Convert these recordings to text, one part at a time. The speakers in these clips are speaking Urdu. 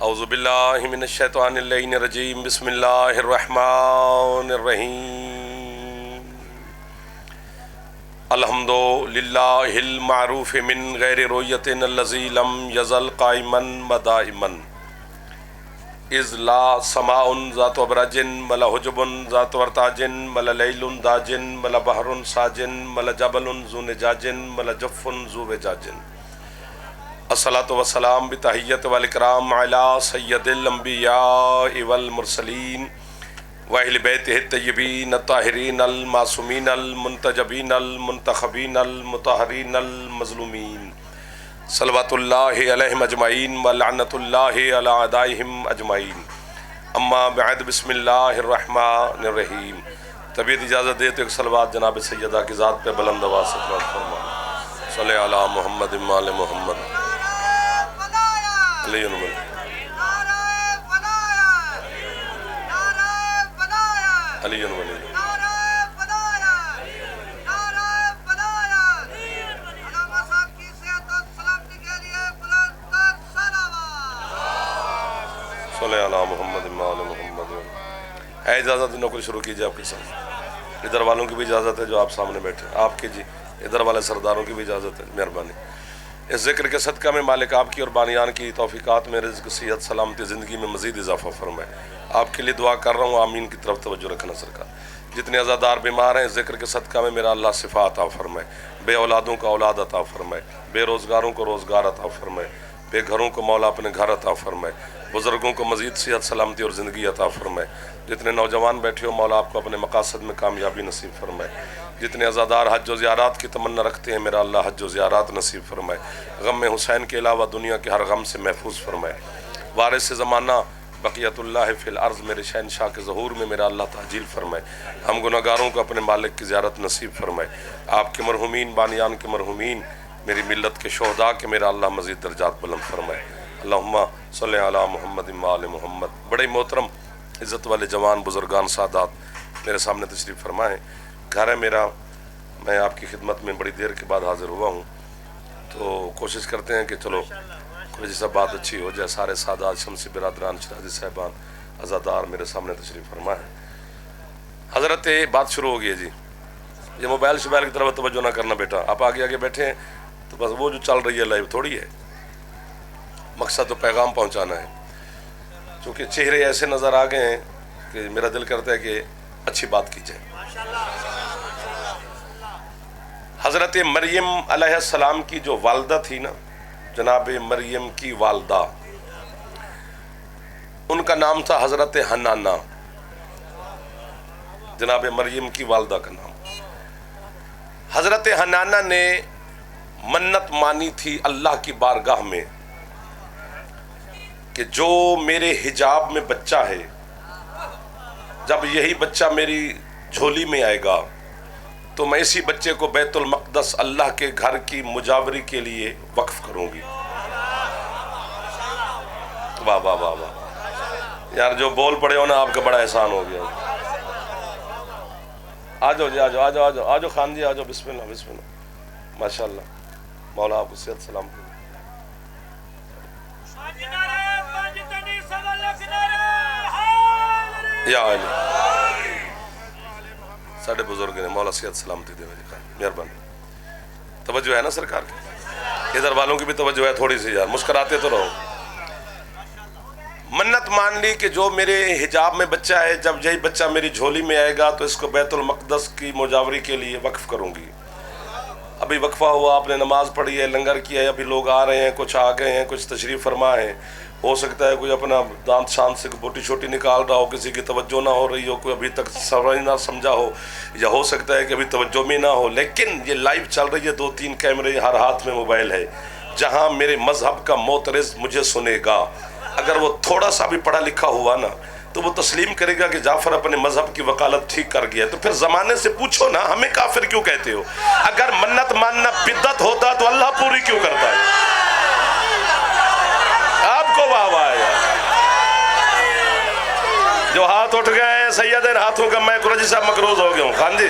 اعوذ باللہ من الشیطان اللعین الرجیم بسم اللہ الرحمن الرحیم الحمد للہ المعروف من غیر رویت الذی لم یزل قائما مدائما اذ لا سماء ذات ابراج ولا حجب ذات ورتاج ولا لیل داج ولا بحر ساج ولا جبل ذو نجاج ولا جف ذو وجاج الصلاۃ والسلام بتحیت والاکرام علی سید الانبیاء والمرسلین واہل بیتہ الطیبین الطاہرین المعصومین المنتجبین المنتخبین المطہرین المظلومین صلوات اللہ علیہم اجمعین ولعنۃ اللہ علی اعدائہم اجمعین اما بعد بسم اللہ الرحمن الرحیم۔ طبیعت اجازت دے تو ایک صلوات جناب سیدہ کی ذات پہ بلند آواز سے فرما صلی علی محمد وعلی محمد علی وسلم۔ علی وسلم۔ صلی علی محمد وعلی محمد۔ ہے اجازت نوکری شروع کیجئے آپ کے ساتھ۔ ادھر والوں کی بھی اجازت ہے جو آپ سامنے بیٹھے آپ کی جی، ادھر والے سرداروں کی بھی اجازت ہے، مہربانی۔ اس ذکر کے صدقہ میں مالک آپ کی اور بانیان کی توفیقات میں رزق صحت سلامتی زندگی میں مزید اضافہ فرمائے۔ آپ کے لیے دعا کر رہا ہوں، آمین کی طرف توجہ رکھنا سرکار۔ جتنے عزادار بیمار ہیں اس ذکر کے صدقہ میں میرا اللہ شفا عطا فرمائے، بے اولادوں کو اولاد عطا فرمائے، بے روزگاروں کو روزگار عطا فرمائے، بے گھروں کو مولا اپنے گھر عطا فرمائے، بزرگوں کو مزید صحت سلامتی اور زندگی عطا فرمائے۔ جتنے نوجوان بیٹھے ہو مولا آپ کو اپنے مقاصد میں کامیابی نصیب فرمائے۔ جتنے عزادار حج و زیارات کی تمنا رکھتے ہیں میرا اللہ حج و زیارات نصیب فرمائے، غم حسین کے علاوہ دنیا کے ہر غم سے محفوظ فرمائے۔ وارث زمانہ بقیت اللہ فی الارض میرے شہنشاہ کے ظہور میں میرا اللہ تعجیل فرمائے۔ ہم گناہگاروں کو اپنے مالک کی زیارت نصیب فرمائے۔ آپ کے مرحومین بانیان کے مرحومین میری ملت کے شہداء کے میرا اللہ مزید درجات بلند فرمائے۔ اللہم صلی علی محمد وعلی محمد۔ بڑے محترم عزت والے جوان بزرگان سادات میرے سامنے تشریف فرمائیں۔ گھر ہے میرا، میں آپ کی خدمت میں بڑی دیر کے بعد حاضر ہوا ہوں، تو کوشش کرتے ہیں کہ چلو کوئی جیسا بات اچھی ہو جائے۔ سارے سادات شمسی برادران شرازی صاحبان عزادار میرے سامنے تشریف فرمائیں۔ حضرت بات شروع ہو گئی ہے جی، یہ موبائل شبائل کی طرف توجہ نہ کرنا بیٹا، آپ آگے آگے بیٹھے ہیں تو بس وہ جو چل رہی ہے لائیو تھوڑی ہے، مقصد تو پیغام پہنچانا ہے۔ چونکہ چہرے ایسے نظر آ گئے ہیں کہ میرا دل کرتا ہے کہ اچھی بات کی جائے۔ حضرت مریم علیہ السلام کی جو والدہ تھی نا، جناب مریم کی والدہ، ان کا نام تھا حضرت حنانہ، جناب مریم کی والدہ کا نام۔ حضرت حنانہ نے منت مانی تھی اللہ کی بارگاہ میں کہ جو میرے حجاب میں بچہ ہے، جب یہی بچہ میری جھولی میں آئے گا تو میں اسی بچے کو بیت المقدس اللہ کے گھر کی مجاوری کے لیے وقف کروں گی۔ واہ واہ واہ واہ یار، جو بول پڑے ہو نا آپ کا بڑا احسان ہو گیا۔ آجو جی، آجو آجو آجو آجو خان جی، آجو، بسم اللہ بسم اللہ، ماشاءاللہ، مولا آپ کو صحت سلام دے۔ یا علی ساڑھے بزرگ نے، مولا صحت سلامتی دے وجہ مہربانی۔ توجہ ہے نا سرکار کی؟ ادھر والوں کی بھی توجہ ہے تھوڑی سی یار، مسکراتے تو رہو۔ منت مان لی کہ جو میرے حجاب میں بچہ ہے، جب یہی بچہ میری جھولی میں آئے گا تو اس کو بیت المقدس کی مجاوری کے لیے وقف کروں گی۔ ابھی وقفہ ہوا، آپ نے نماز پڑھی ہے، لنگر کیا ہے، ابھی لوگ آ رہے ہیں، کچھ آ گئے ہیں، کچھ تشریف فرما ہے۔ ہو سکتا ہے کوئی اپنا دانت شان سے بوٹی چھوٹی نکال رہا ہو، کسی کی توجہ نہ ہو رہی ہو، کوئی ابھی تک نہ سمجھا ہو، یا ہو سکتا ہے کہ ابھی توجہ میں نہ ہو، لیکن یہ لائیو چل رہی ہے، 2-3 کیمرے، ہر ہاتھ میں موبائل ہے۔ جہاں میرے مذہب کا معترض مجھے سنے گا، اگر وہ تھوڑا سا بھی پڑھا لکھا ہوا نا تو وہ تسلیم کرے گا کہ جعفر اپنے مذہب کی وکالت ٹھیک کر گیا۔ تو پھر زمانے سے پوچھو نا، ہمیں کافر کیوں کہتے ہو؟ اگر منت ماننا بدعت ہوتا تو اللہ پوری کیوں کرتا ہے؟ آپ کو واہ واہ ہے جو ہاتھ اٹھ گئے ہیں سید ان ہاتھوں کا، میں قریشی صاحب مقروض ہو گیا ہوں۔ خان جی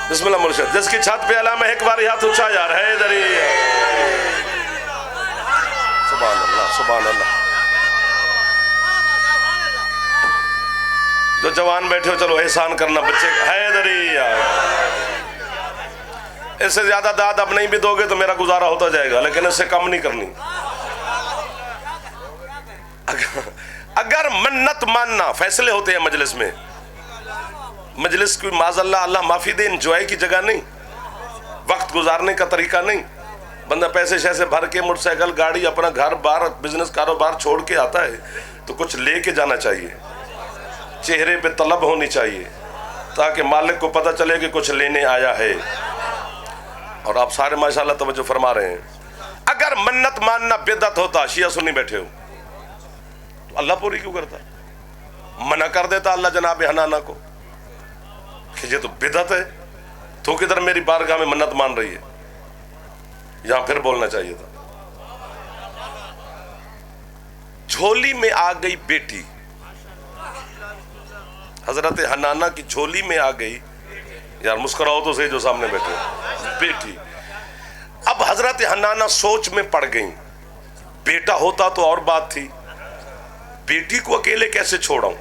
بسم اللہ مرشد، جس کی چھت پہ علامہ ایک بار ہاتھ اچھا یار ہے ادھر ہی، سبحان اللہ۔ سبحان اللہ. جو جوان بیٹھے ہو چلو احسان کرنا بچے حیدری اس سے زیادہ داد اب نہیں بھی دو گے تو میرا گزارا ہوتا جائے گا، لیکن اس سے کم نہیں کرنی. اگر منت ماننا، فیصلے ہوتے ہیں مجلس میں، مجلس کی معاذ اللہ معافی دے انجوائے کی جگہ نہیں، وقت گزارنے کا طریقہ نہیں. بندہ پیسے شیسے بھر کے موٹر سائیکل گاڑی اپنا گھر بار بزنس کاروبار چھوڑ کے آتا ہے تو کچھ لے کے جانا چاہیے، چہرے پہ طلب ہونی چاہیے تاکہ مالک کو پتہ چلے کہ کچھ لینے آیا ہے. اور آپ سارے ماشاءاللہ توجہ فرما رہے ہیں. اگر منت ماننا بدعت ہوتا، شیعہ سنی بیٹھے ہو، تو اللہ پوری کیوں کرتا؟ منع کر دیتا اللہ جناب حنانہ کو کہ یہ تو بدعت ہے، تو کدھر میری بارگاہ میں منت مان رہی ہے. یہاں پھر بولنا چاہیے تھا. جھولی میں آ گئی بیٹی، حضرت حنانہ کی جھولی میں آ گئی، یار مسکراؤ تو صحیح جو سامنے بیٹھے بیٹی. اب حضرت حنانہ سوچ میں پڑ گئیں، بیٹا ہوتا تو اور بات تھی، بیٹی کو اکیلے کیسے چھوڑاؤں؟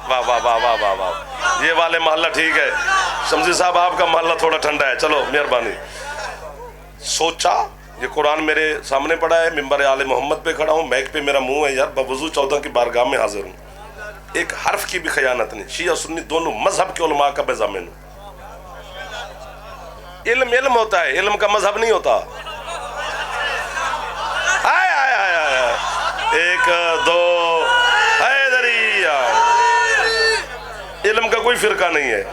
واہ واہ واہ واہ واہ واہ، یہ والے محلہ ٹھیک ہے، شمسی صاحب آپ کا محلہ تھوڑا ٹھنڈا ہے، چلو مہربانی. سوچا، یہ قرآن میرے سامنے پڑا ہے، منبر آل محمد پہ کھڑا ہوں، میک پہ میرا منہ ہے، یار بوضو 14 کی بارگاہ میں حاضر ہوں، ایک حرف کی بھی خیانت نہیں. شیعہ سنی دونوں مذہب کے علماء کا بیضامن ہوں. علم علم ہوتا ہے، علم کا مذہب نہیں ہوتا. آئے آئے آئے آئے، ایک دو حیدری. علم کا کوئی فرقہ نہیں ہے،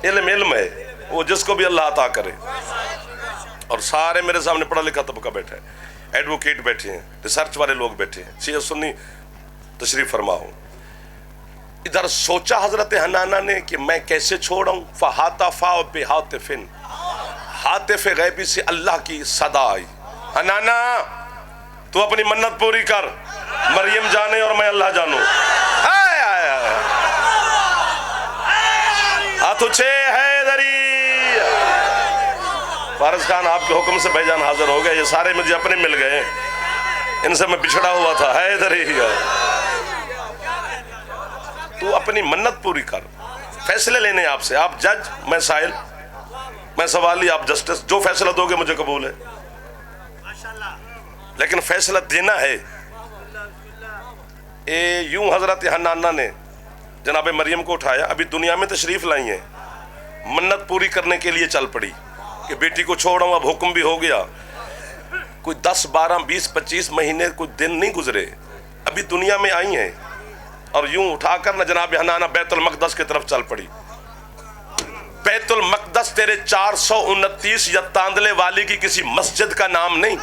علم علم ہے، وہ جس کو بھی اللہ عطا کرے. اور سارے میرے سامنے پڑھا لکھا طبقہ بیٹھا ہے، ایڈوکیٹ بیٹھے ہیں، ریسرچ والے لوگ بیٹھے ہیں. شیعہ سنی تشریف فرما ہوں. ادھر سوچا حضرت حنانہ نے کہ میں کیسے چھوڑاؤں. فہاتفا بہاتفن، ہاتف غیبی سے اللہ کی صدا آئی، حنانہ تو اپنی منت پوری کر، مریم جانے اور میں اللہ جانوں. آئے آئے آئے، تجھے حیدری. فارس خان آپ کے حکم سے بھائی جان حاضر ہو گئے، یہ سارے مجھے اپنے مل گئے، ان سے میں بچھڑا ہوا تھا. حیدری تو اپنی منت پوری کر. فیصلے لینے آپ سے، آپ جج، میں سائل، میں سوالی، آپ جسٹس. جو فیصلہ دو گے مجھے قبول ہے، لیکن فیصلہ دینا ہے. یوں حضرت حنانہ نے جناب مریم کو اٹھایا، ابھی دنیا میں تشریف لائی ہیں، منت پوری کرنے کے لیے چل پڑی کہ بیٹی کو چھوڑا ہوں، اب حکم بھی ہو گیا. کوئی 10 12 20 25 مہینے کوئی دن نہیں گزرے، ابھی دنیا میں آئی ہیں، اور یوں اٹھا کر نہ جناب حنانہ بیت المقدس کی طرف چل پڑی. بیت المقدس تیرے 429 یا تاندلے والی کی کسی مسجد کا نام نہیں،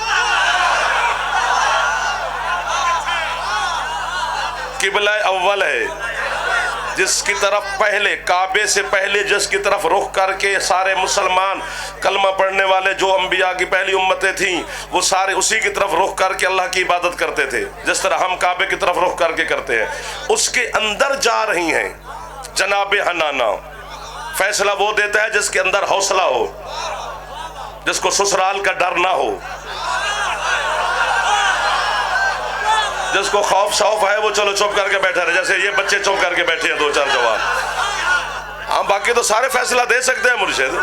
قبلہ اول ہے، جس کی طرف پہلے، کعبے سے پہلے جس کی طرف رخ کر کے سارے مسلمان کلمہ پڑھنے والے جو انبیاء کی پہلی امتیں تھیں، وہ سارے اسی کی طرف رخ کر کے اللہ کی عبادت کرتے تھے، جس طرح ہم کعبے کی طرف رخ کر کے کرتے ہیں. اس کے اندر جا رہی ہیں جناب حنانہ. فیصلہ وہ دیتا ہے جس کے اندر حوصلہ ہو، جس کو سسرال کا ڈر نہ ہو، جس کو خوف شوف ہے وہ چلو چپ کر کے بیٹھا رہے، جیسے یہ بچے چپ کر کے بیٹھے ہیں 2 4 جوان. ہاں باقی تو سارے فیصلہ دے سکتے ہیں مرشد،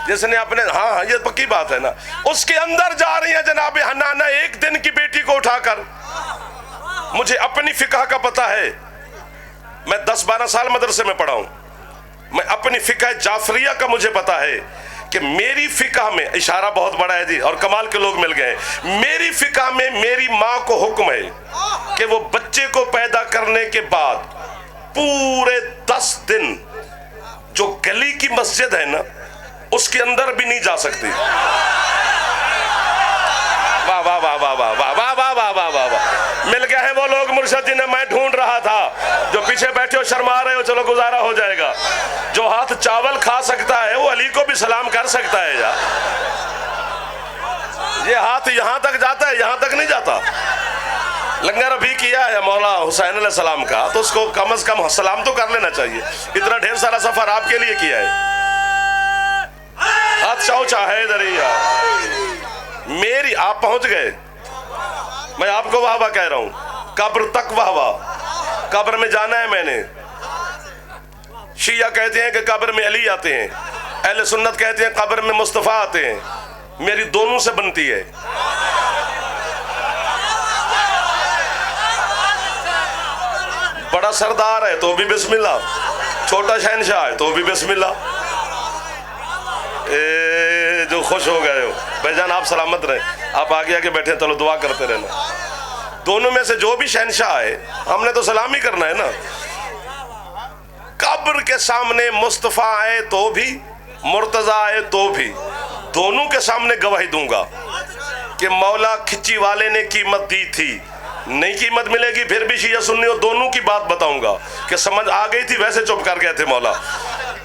جس نے اپنے، ہاں یہ پکی بات ہے نا. اس کے اندر جا رہی ہیں جناب حنانہ ایک دن کی بیٹی کو اٹھا کر. مجھے اپنی فقہ کا پتہ ہے، میں 10 12 سال مدرسے میں پڑھا ہوں، میں اپنی فقہ جعفریہ کا مجھے پتہ ہے کہ میری فقہ میں، اشارہ بہت بڑا ہے جی، اور کمال کے لوگ مل گئے. میری فقہ میں میری ماں کو حکم ہے کہ وہ بچے کو پیدا کرنے کے بعد پورے 10 دن جو گلی کی مسجد ہے نا اس کے اندر بھی نہیں جا سکتی. واہ واہ واہ واہ واہ واہ واہ واہ واہ واہ واہ واہ. مل گئے ہیں وہ لوگ مرشد جنہیں میں ڈھونڈ رہا تھا. جو پیچھے بیٹھے ہو شرما رہے ہو، چلو گزارا ہو جائے گا. جو ہاتھ چاول کھا سکتا ہے وہ علی کو بھی سلام کر سکتا ہے. یار یہ ہاتھ یہاں تک جاتا ہے، یہاں تک نہیں جاتا. لنگر ابھی کیا ہے مولا حسین علیہ السلام کا، تو اس کو کم از کم سلام تو کر لینا چاہیے. اتنا ڈھیر سارا سفر آپ کے لیے کیا ہے. ہاتھ چاؤ چاہے دریا میری آپ پہنچ گئے، میں آپ کو واہ واہ کہہ رہا ہوں، قبر تک واہ واہ، قبر میں جانا ہے میں نے۔ شیعہ کہتے ہیں کہ قبر میں علی آتے ہیں، اہل سنت کہتے ہیں قبر میں مصطفیٰ آتے ہیں، میری دونوں سے بنتی ہے۔ بڑا سردار ہے تو بھی بسم اللہ، چھوٹا شہنشاہ ہے تو بھی بسم اللہ۔ جو خوش ہو گئے ہو بھائی جان، آپ سلامت رہیں، آپ آگے آگے بیٹھے، چلو دعا کرتے رہنا۔ دونوں میں سے جو بھی شہنشاہ ہے ہم نے تو سلام ہی کرنا ہے نا۔ قبر کے سامنے مصطفیٰ آئے تو بھی، مرتضیٰ آئے تو بھی، دونوں کے سامنے گواہی دوں گا کہ مولا کھچی والے نے قیمت دی تھی، نہیں قیمت ملے گی پھر بھی شیعہ سنی اور دونوں کی بات بتاؤں گا کہ سمجھ آ گئی تھی ویسے چپ کر گئے تھے مولا۔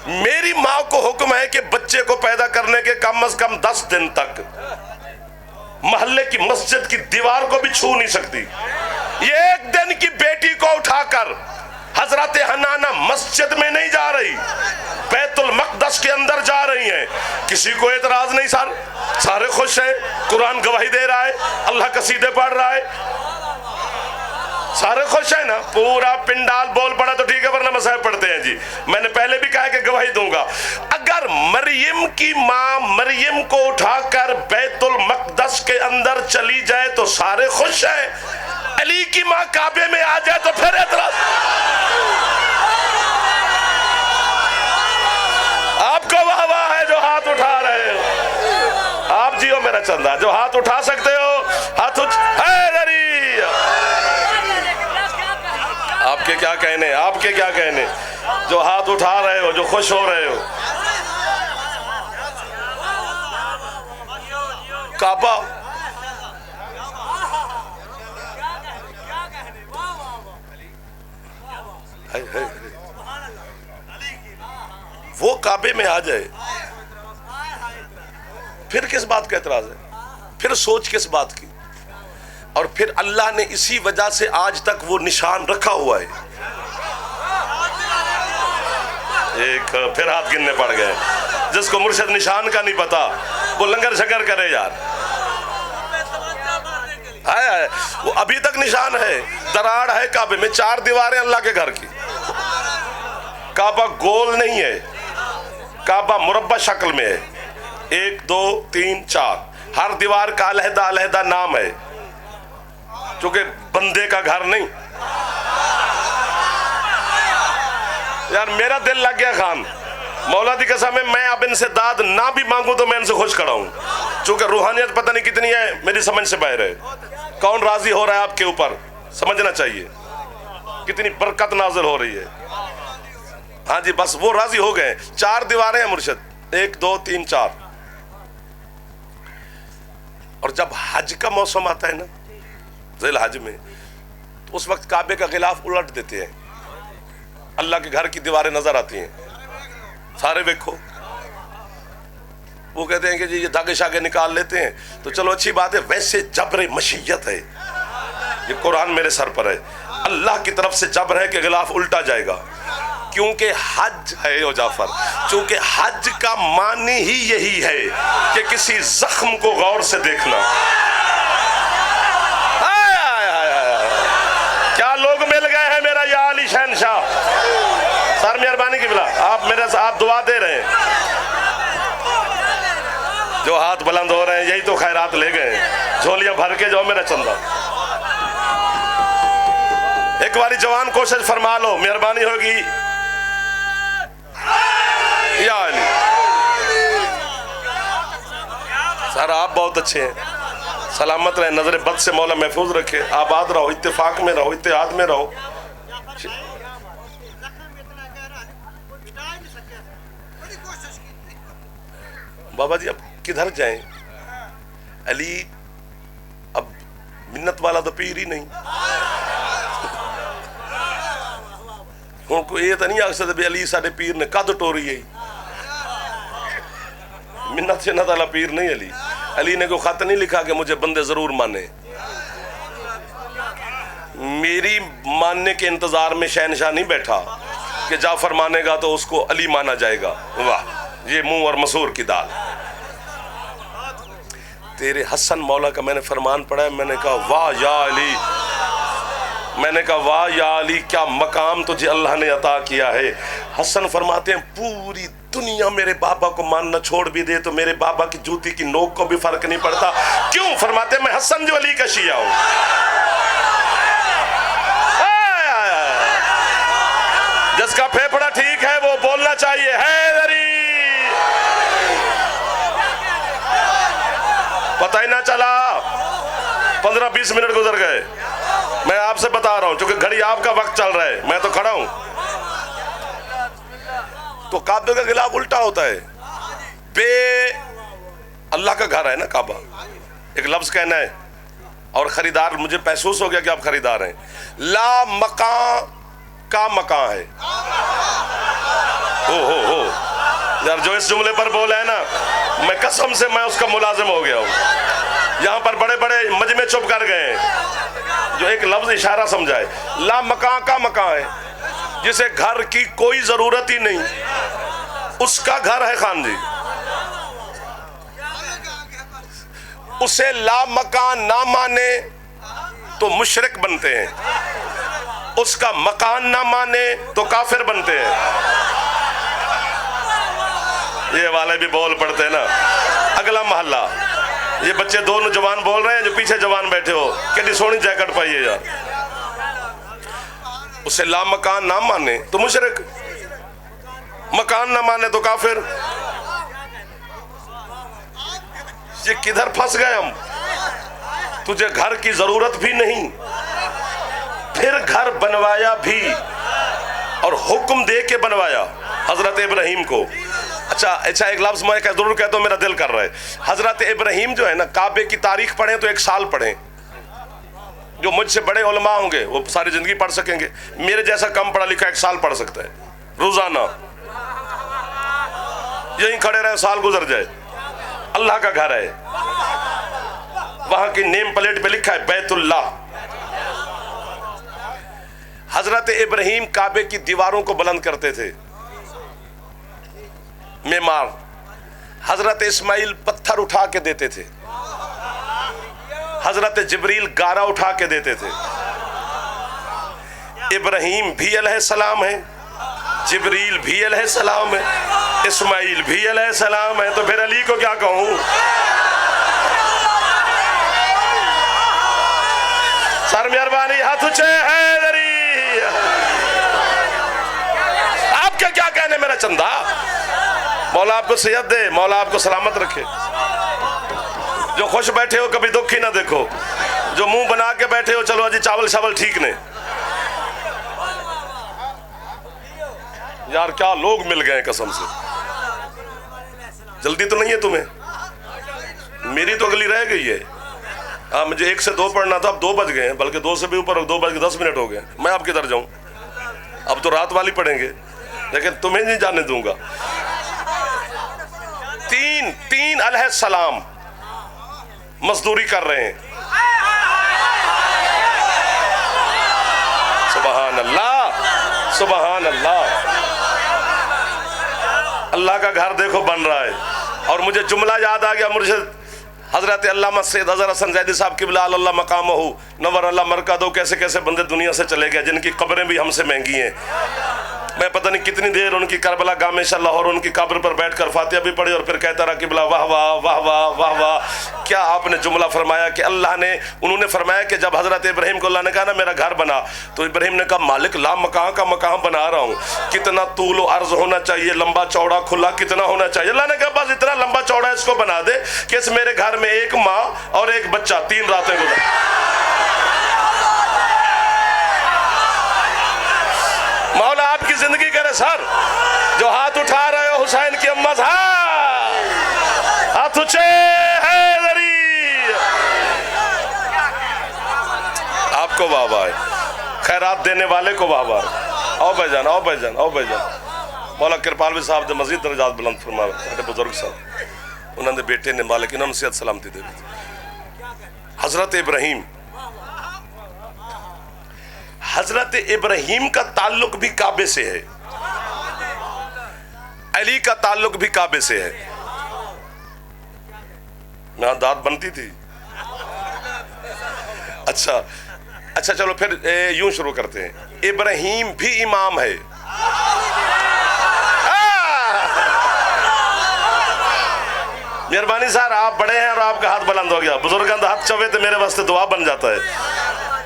میری ماں کو حکم ہے کہ بچے کو پیدا کرنے کے کم از کم 10 دن تک محلے کی مسجد کی دیوار کو بھی چھو نہیں سکتی۔ یہ ایک دن کی بیٹی کو اٹھا کر حضرت حنانہ مسجد میں نہیں جا رہی، بیت المقدس کے اندر جا رہی ہیں، کسی کو اعتراض نہیں، سارے خوش ہیں، قرآن گواہی دے رہا ہے، اللہ قصیدے پڑھ رہا ہے، سارے خوش ہیں نا، پورا پنڈال بول پڑا تو ٹھیک ہے، ورنہ مصاحب پڑھتے ہیں جی۔ میں نے پہلے بھی کہا کہ گواہی دوں گا۔ اگر مریم کی ماں مریم کو اٹھا کر بیت المقدس کے اندر چلی جائے تو سارے خوش ہیں، علی کی ماں کعبے میں آ جائے تو پھر اعتراض۔ آپ کو واہ واہ ہے جو ہاتھ اٹھا رہے ہو، آپ جیو میرا چندہ، جو ہاتھ اٹھا سکتے ہو ہاتھ حیدری۔ آپ کے کیا کہنے، آپ کے کیا کہنے، جو ہاتھ اٹھا رہے ہو، جو خوش ہو رہے ہو۔ کعبہ وہ کعبے میں آ جائے پھر کس بات کا اعتراض ہے، پھر سوچ کس بات کی؟ اور پھر اللہ نے اسی وجہ سے آج تک وہ نشان رکھا ہوا ہے۔ ایک پھر ہاتھ گننے پڑ گئے، جس کو مرشد نشان کا نہیں پتا وہ لنگر شکر کرے یار۔ وہ ابھی تک نشان ہے، دراڑ ہے کعبے میں، 4 دیواریں اللہ کے گھر کی۔ کعبہ گول نہیں ہے، کعبہ مربع شکل میں ہے، 1 2 3 4، ہر دیوار کا علیحدہ علیحدہ نام ہے، چونکہ بندے کا گھر نہیں۔ یار میرا دل لگ گیا خان، مولا دی قسم ہے، میں اب ان سے داد نہ بھی مانگوں تو میں ان سے خوش کھڑا ہوں، چونکہ روحانیت پتہ نہیں کتنی ہے، میری سمجھ سے باہر ہے۔ کون راضی ہو رہا ہے آپ کے اوپر سمجھنا چاہیے، کتنی برکت نازل ہو رہی ہے۔ ہاں جی بس وہ راضی ہو گئے، 4 دیواریں ہیں مرشد، 1 2 3 4۔ اور جب حج کا موسم آتا ہے نا، ذی الحج میں، تو اس وقت کعبے کا غلاف الٹ دیتے ہیں، اللہ کے گھر کی دیواریں نظر آتی ہیں، سارے دیکھو۔ وہ کہتے ہیں کہ جی یہ دھاگے شاگے نکال لیتے ہیں، تو چلو اچھی بات ہے، ویسے جبر مشیت ہے، یہ قرآن میرے سر پر ہے، اللہ کی طرف سے جبر ہے کہ غلاف الٹا جائے گا، کیونکہ حج ہے او جعفر، چونکہ حج کا معنی ہی یہی ہے کہ کسی زخم کو غور سے دیکھنا۔ کیا لوگ مل گئے ہیں میرا یا علی شہنشاہ، سر مہربانی کی بلا، آپ میرے ساتھ دعا دے رہے ہیں، جو ہاتھ بلند ہو رہے ہیں یہی تو خیرات لے گئے، جھولیاں بھر کے جاؤ میرا چندہ۔ ایک باری جوان کوشش فرما لو، مہربانی ہوگی یا علی۔ سر آپ بہت اچھے ہیں، سلامت رہیں، نظر بد سے مولا محفوظ رکھے، آباد رہو، اتفاق میں رہو، اتحاد میں رہو۔ بابا جی اب کدھر جائیں؟ علی اب منت والا تو پیر ہی نہیں، ان کو یہ تو نہیں آگ سکتے بھی علی ساڑھے پیر نے قد ٹوری ہے، منت شنت والا پیر نہیں علی۔ علی نے کوئی خط نہیں لکھا کہ مجھے بندے ضرور مانے، میری ماننے کے انتظار میں شہنشاہ نہیں بیٹھا کہ جعفر مانے گا تو اس کو علی مانا جائے گا۔ واہ، یہ منہ اور مسور کی دال۔ تیرے حسن مولا کا میں نے فرمان پڑھا ہے، میں نے کہا واہ یا علی، میں نے کہا واہ یا علی کیا مقام تجھے اللہ نے عطا کیا ہے۔ حسن فرماتے ہیں پوری دنیا میرے بابا کو ماننا چھوڑ بھی دے تو میرے بابا کی جوتی کی نوک کو بھی فرق نہیں پڑتا۔ کیوں؟ فرماتے ہیں میں حسن جو علی کا شیعہ ہوں۔ جس کا پھیپھڑا ٹھیک ہے وہ بولنا چاہیے حیدری۔ پتہ ہی نہ چلا 15-20 منٹ گزر گئے۔ میں آپ سے بتا رہا ہوں چونکہ گھڑی آپ کا وقت چل رہا ہے، میں تو کھڑا ہوں۔ تو کعبے کا غلاف الٹا ہوتا ہے۔ بے اللہ کا گھر ہے نا کعبہ، ایک لفظ کہنا ہے، اور خریدار مجھے محسوس ہو گیا کہ آپ خریدار ہیں۔ لا مکان کا مکان ہے۔ ہو یار جو اس جملے پر بولا ہے نا، میں قسم سے میں اس کا ملازم ہو گیا ہوں۔ یہاں پر بڑے بڑے مجمع چپ کر گئے ہیں جو ایک لفظ اشارہ سمجھائے۔ لا مکان کا مکان ہے، جسے گھر کی کوئی ضرورت ہی نہیں، اس کا گھر ہے خان جی۔ اسے لا مکان نہ مانے تو مشرک بنتے ہیں، اس کا مکان نہ مانے تو کافر بنتے ہیں۔ یہ والے بھی بول پڑتے ہیں نا۔ اگلا محلہ، یہ بچے دو نوجوان بول رہے ہیں جو پیچھے جوان بیٹھے ہو، کتنی سونی جیکٹ پائیے یار۔ اسے لا مکان نہ مانے تو مشرک، مکان نہ مانے تو کافر۔ یہ کدھر پھنس گئے ہم؟ تجھے گھر کی ضرورت بھی نہیں، پھر گھر بنوایا بھی، اور حکم دے کے بنوایا حضرت ابراہیم کو۔ اچھا ایک لفظ میں ضرور کہتا ہوں، میرا دل کر رہا ہے۔ حضرت ابراہیم جو ہے نا، کعبے کی تاریخ پڑھیں تو 1 سال پڑھیں۔ جو مجھ سے بڑے علماء ہوں گے وہ ساری زندگی پڑھ سکیں گے، میرے جیسا کم پڑھا لکھا 1 سال پڑھ سکتا ہے روزانہ۔ یہیں کھڑے رہے سال گزر جائے۔ اللہ کا گھر ہے، وہاں کی نیم پلیٹ پہ لکھا ہے بیت اللہ۔ حضرت ابراہیم کعبے کی دیواروں کو بلند کرتے تھے، معمار۔ حضرت اسماعیل پتھر اٹھا کے دیتے تھے، حضرت جبریل گارا اٹھا کے دیتے تھے۔ ابراہیم بھی علیہ السلام ہے، جبریل بھی علیہ السلام ہے، اسماعیل بھی علیہ السلام ہے، تو پھر علی کو کیا کہوں؟ سر مہربانی ہاتھ اونچے حیدری۔ آپ کا کیا کہنے میرا چندہ؟ مولا آپ کو صحت دے، مولا آپ کو سلامت رکھے۔ جو خوش بیٹھے ہو کبھی دکھ ہی نہ دیکھو، جو منہ بنا کے بیٹھے ہو چلو جی چاول شاول ٹھیک نے۔ یار کیا لوگ مل گئے قسم سے۔ جلدی تو نہیں ہے تمہیں؟ میری تو اگلی رہ گئی ہے۔ مجھے 1 سے 2 پڑھنا تھا، اب 2 بج گئے ہیں، بلکہ 2 سے بھی اوپر 2:10 ہو گئے۔ میں آپ کدھر جاؤں؟ اب تو رات والی پڑھیں گے، لیکن تمہیں نہیں جانے دوں گا۔ تین علیہ السلام مزدوری کر رہے ہیں۔ سبحان اللہ، سبحان اللہ۔ اللہ کا گھر دیکھو بن رہا ہے۔ اور مجھے جملہ یاد آ گیا مرشد حضرت علامہ سید اظہر حسن زیدی صاحب قبلہ اللہ مقامہ نور اللہ مرکزہ، کیسے کیسے بندے دنیا سے چلے گئے جن کی قبریں بھی ہم سے مہنگی ہیں۔ میں پتہ نہیں کتنی دیر ان کی کربلا گاہ میں انشاءاللہ اور ان کی قبر پر بیٹھ کر فاتحہ بھی پڑھی، اور پھر کہتا رہا قبلہ واہ واہ واہ واہ واہ واہ۔ کیا آپ نے جملہ فرمایا کہ انہوں نے فرمایا کہ جب حضرت ابراہیم کو اللہ نے کہا نا میرا گھر بنا، تو ابراہیم نے کہا مالک لا مکان کا مکان بنا رہا ہوں، کتنا طول و عرض ہونا چاہیے، لمبا چوڑا کھلا کتنا ہونا چاہیے؟ اللہ نے کہا بس اتنا لمبا چوڑا اس کو بنا دے کہ اس میرے گھر میں 1 ماں اور 1 بچہ 3 راتیں گزر۔ مولا آپ کی زندگی کرے سر۔ جو ہاتھ اٹھا رہے ہو حسین کی امت، ہاتھ اونچے حیدری۔ آپ کو واہ واہ، خیرات دینے والے کو واہ واہ۔ آؤ بھائی جان، آؤ بھائی جان، آؤ بھائی جان۔ مولا کرپالوی صاحب نے مزید درجات بلند فرمائے، میرے بزرگ صاحب، انہوں نے بیٹے نے مالک انہوں نے صحت سلامتی دے دی۔ حضرت ابراہیم، حضرت ابراہیم کا تعلق بھی کعبے سے ہے، علی کا تعلق بھی کعبے سے ہے۔ یہاں دانت بنتی تھی. اچھا چلو پھر یوں شروع کرتے ہیں. ابراہیم بھی امام ہے. مہربانی صاحب آپ بڑے ہیں اور آپ کا ہاتھ بلند ہو گیا. بزرگاں دا ہاتھ چوے تو میرے واسطے دعا بن جاتا ہے.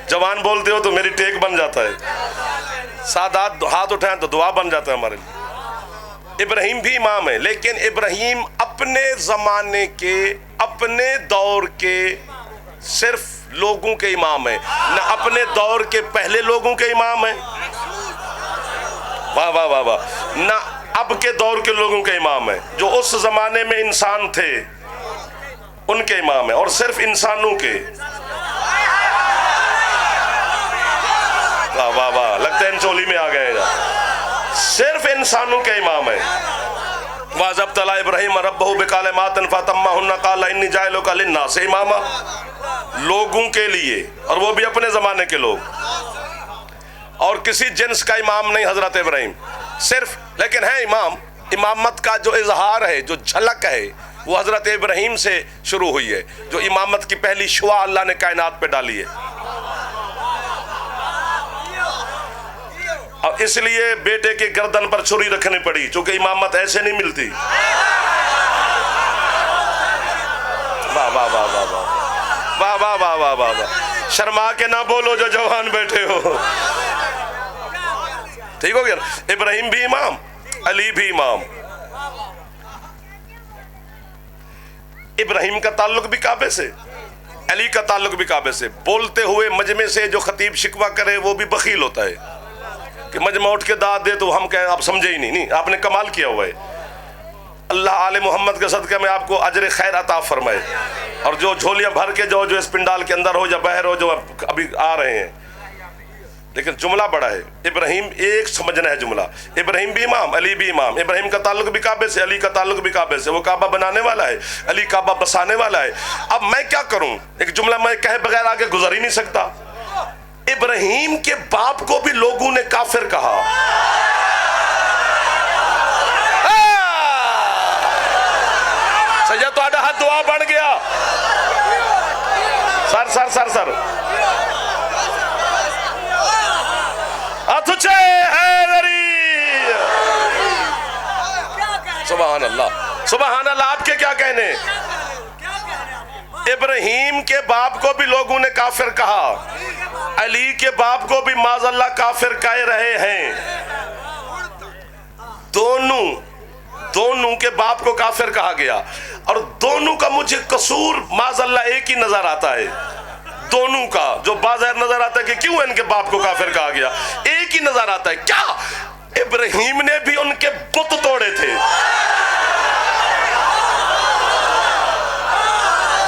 جوان بولتے ہو تو میری ٹیک بن جاتا ہے. سادات ہاتھ اٹھائیں تو دعا بن جاتا ہے ہمارے لیے. ابراہیم بھی امام ہے، لیکن ابراہیم اپنے زمانے کے، اپنے دور کے صرف لوگوں کے امام ہیں، نہ اپنے دور کے پہلے لوگوں کے امام ہیں. واہ واہ واہ واہ. نہ اب کے دور کے لوگوں کے امام ہیں. جو اس زمانے میں انسان تھے ان کے امام ہیں، اور صرف انسانوں کے. واہ واہ واہ. لگتا ہے انچولی میں آ گئے. صرف انسانوں کے امام ہیں. وَإِذِ ابْتَلَىٰ إِبْرَاهِيمَ رَبُّهُ بِكَلِمَاتٍ فَأَتَمَّهُنَّ قَالَ إِنِّي جَاعِلُكَ لِلنَّاسِ إِمَامًا. لوگوں کے لیے، اور وہ بھی اپنے زمانے کے لوگ، اور کسی جنس کا امام نہیں حضرت ابراہیم. صرف لیکن ہے امام. امامت کا جو اظہار ہے، جو جھلک ہے، وہ حضرت ابراہیم سے شروع ہوئی ہے. جو امامت کی پہلی شعاع اللہ نے کائنات پہ ڈالی ہے. اور اس لیے بیٹے کے گردن پر چھری رکھنی پڑی، چونکہ امامت ایسے نہیں ملتی. واہ واہ واہ واہ واہ واہ واہ واہ واہ واہ. شرما کے نہ بولو جو جوان بیٹھے ہو. ٹھیک ہو گیا. ابراہیم بھی امام، علی بھی امام. ابراہیم کا تعلق بھی کعبے سے، علی کا تعلق بھی کعبے سے. بولتے ہوئے مجمع سے جو خطیب شکوہ کرے وہ بھی بخیل ہوتا ہے کہ مجمع اٹھ کے داد دے تو ہم کہیں آپ سمجھے ہی نہیں. آپ نے کمال کیا ہوا ہے. اللہ آل محمد کے صدقے میں آپ کو اجر خیر عطا فرمائے. اور جو جھولیاں بھر کے جو اس پنڈال کے اندر ہو یا باہر ہو، جو ابھی آ رہے ہیں، لیکن جملہ بڑا ہے. ابراہیم ایک سمجھنا ہے جملہ. ابراہیم بھی امام، علی بھی امام. ابراہیم کا تعلق بھی کعبے سے، علی کا تعلق بھی کعبے سے. وہ کعبہ بنانے والا ہے، علی کعبہ بسانے والا ہے. اب میں کیا کروں؟ ایک جملہ میں کہے بغیر آگے گزر ہی نہیں سکتا. ابراہیم کے باپ کو بھی لوگوں نے کافر کہا. سید تو ہاتھ دعا بڑھ گیا. سر اتھچے حیدری. سبحان اللہ سبحان اللہ. آپ کے کیا کہنے؟ ابراہیم کے باپ کو بھی لوگوں نے کافر کہا، علی کے باپ کو بھی معاذ اللہ کافر کہہ رہے ہیں. دونوں کے باپ کو کافر کہا گیا، اور دونوں کا مجھے قصور معاذ اللہ ایک ہی نظر آتا ہے. دونوں کا جو بظاہر نظر آتا ہے کہ کیوں ان کے باپ کو کافر کہا گیا، ایک ہی نظر آتا ہے. کیا ابراہیم نے بھی ان کے بت توڑے تھے؟